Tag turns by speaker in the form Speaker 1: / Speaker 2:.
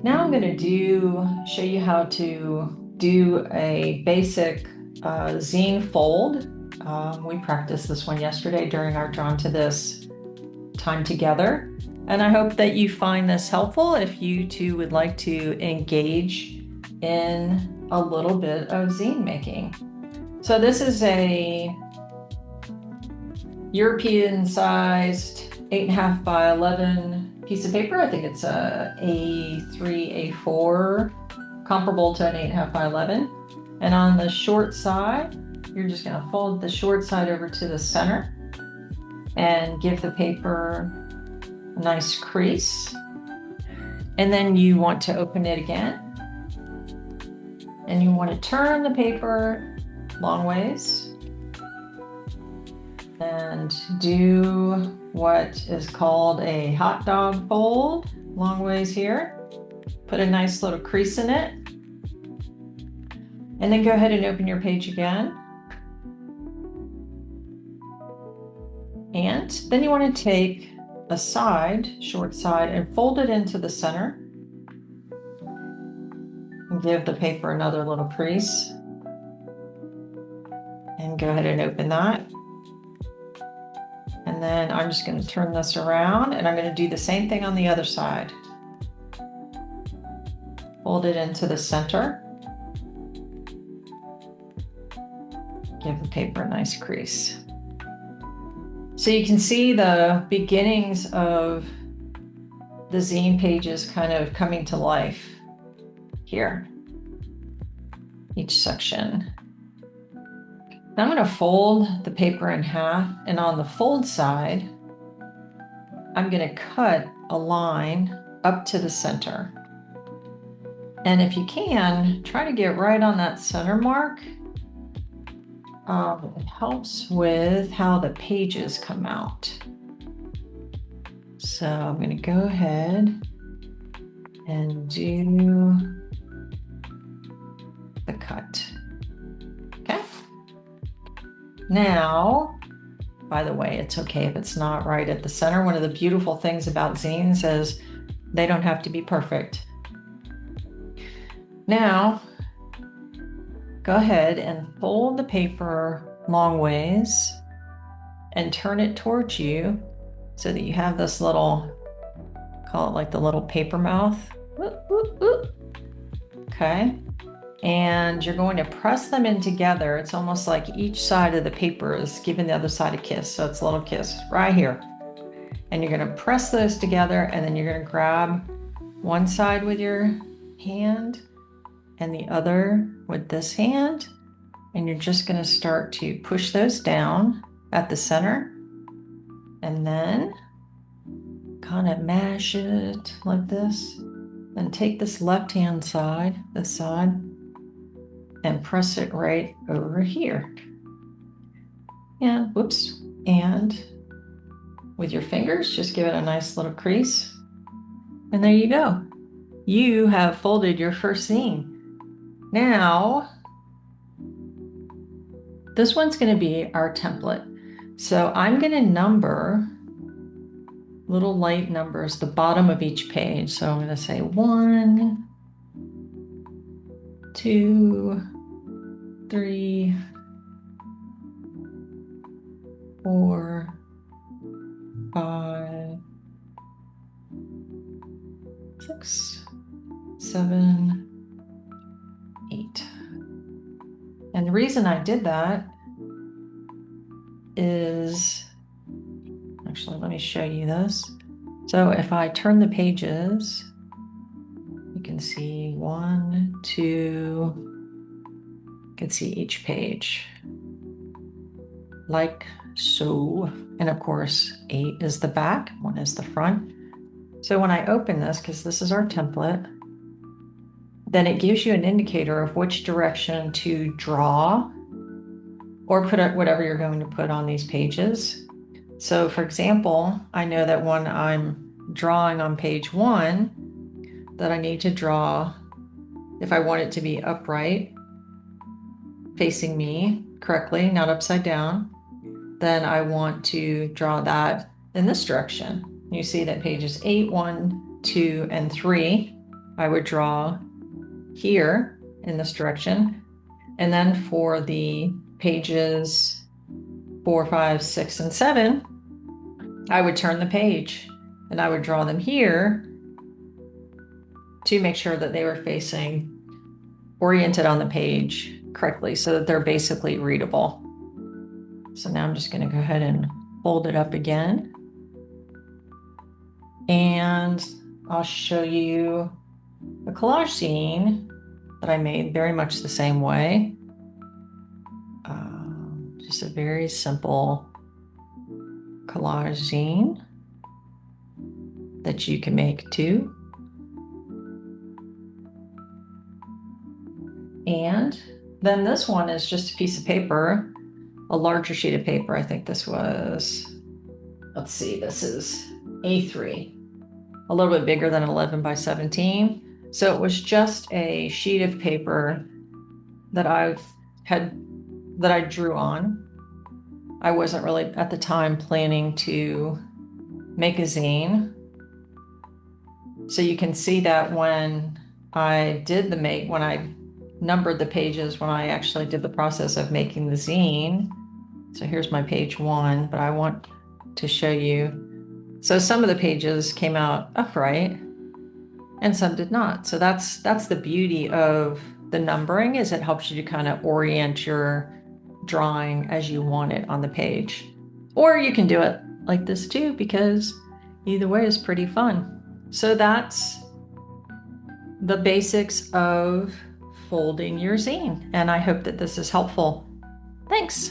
Speaker 1: Now I'm going to show you how to do a basic zine fold. We practiced this one yesterday during our Drawn to This time together. And I hope that you find this helpful if you too would like to engage in a little bit of zine making. So this is a European sized 8.5 by 11 piece of paper. I think it's a A3, A4, comparable to an 8.5 by 11. And on the short side, you're just going to fold the short side over to the center and give the paper a nice crease. And then you want to open it again. And you want to turn the paper long ways and do what is called a hot dog fold, long ways here. Put a nice little crease in it. And then go ahead and open your page again. And then you want to take a side, short side, and fold it into the center. And give the paper another little crease. And go ahead and open that. And then I'm just going to turn this around and I'm going to do the same thing on the other side. Fold it into the center. Give the paper a nice crease. So you can see the beginnings of the zine pages kind of coming to life here, each section. Now I'm going to fold the paper in half, and on the fold side, I'm going to cut a line up to the center. And if you can, try to get right on that center mark. It helps with how the pages come out. So I'm going to go ahead and do the cut. Okay. Now, by the way, it's okay if it's not right at the center. One of the beautiful things about zines is they don't have to be perfect. Now, go ahead and fold the paper long ways and turn it towards you so that you have this little, call it like the little paper mouth. Okay. And you're going to press them in together. It's almost like each side of the paper is giving the other side a kiss. So it's a little kiss right here. And you're going to press those together, and then you're going to grab one side with your hand and the other with this hand. And you're just going to start to push those down at the center. And then kind of mash it like this. Then take this left-hand side, this side, and press it right over here. And whoops. And with your fingers, just give it a nice little crease. And there you go. You have folded your first zine. Now, this one's going to be our template. So I'm going to number little light numbers, the bottom of each page. So I'm going to say 1, 2, 3, 4, 5, 6, 7, 8. And the reason I did that is, actually, let me show you this. So if I turn the pages, you can see 1, 2, you can see each page like so. And of course, 8 is the back, 1 is the front. So when I open this, because this is our template, then it gives you an indicator of which direction to draw or put whatever you're going to put on these pages. So for example, I know that when I'm drawing on page 1, that I need to draw, if I want it to be upright, facing me correctly, not upside down, then I want to draw that in this direction. You see that pages 8, 1, 2, and 3 I would draw here in this direction. And then for the pages 4, 5, 6, and 7, I would turn the page and I would draw them here to make sure that they were facing oriented on the page correctly so that they're basically readable. So now I'm just going to go ahead and fold it up again. And I'll show you a collage zine that I made very much the same way. Just a very simple collage zine that you can make too. And then this one is just a piece of paper, a larger sheet of paper. I think this was, let's see, this is A3, a little bit bigger than 11 by 17. So it was just a sheet of paper that I drew on. I wasn't really at the time planning to make a zine. So you can see that when I numbered the pages, when I actually did the process of making the zine. So here's my page 1, but I want to show you. So some of the pages came out upright and some did not. So that's the beauty of the numbering, is it helps you to kind of orient your drawing as you want it on the page. Or you can do it like this too, because either way is pretty fun. So that's the basics of folding your zine, and I hope that this is helpful. Thanks.